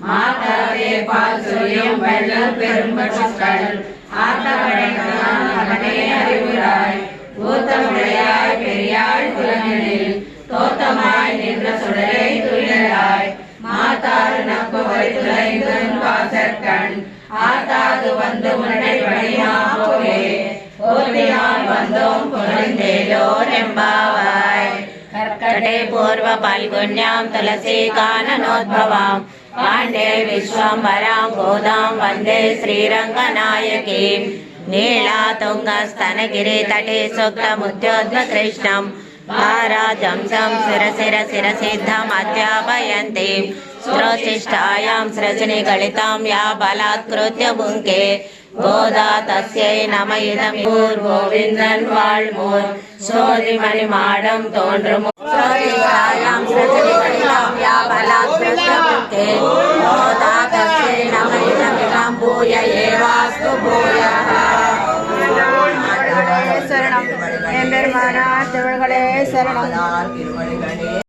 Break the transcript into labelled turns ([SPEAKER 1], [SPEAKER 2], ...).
[SPEAKER 1] மாதாவே பால் சொல்லியும் வெள்ளம் பெரும்பற்கள் ஆத்தவனை அறிவுராய் ஊத்தமுடையாய் பெரியாய் குலங்களில் தோத்தமாய் நின்ற சுடரை துயிலாய் மாதாறு நம்ப வைத்துளைந்தன் வாசற்கண் ஆத்தாது வந்து உன்னை வழியாமோவே ஓதியால் வந்தோம் குழந்தேலோர் எம்பாவாய் कर्कटे पूर्व फाल्गुन्यां तुलसी काननोद्भवां पाण्डे विश्वम्भरां गोदां वन्दे श्रीरङ्गनायकीं नीलातुङ्गस्तनगिरितटे सुप्तमुद्योद्भकृष्णं भाराजंसं शिरसिरसिरसिद्धम् अध्यापयन्तीं स्रोचिष्ठायां सृजनिगलितां या बलात्कृत्य भुङ्के गोदा तस्यै नम इदं पूर्वो विन्दन् वाल्मूर् सोदिमणिमाडं तोन्றும் स्रोचिष्ठायां सृजनिगलितां या बलात्कृत्य भुङ्के गोदा तस्यै नम इदं भूय एवास्तु भूयः
[SPEAKER 2] சரணம் எம்பெருமானார் திருவடிகளே சரணம்.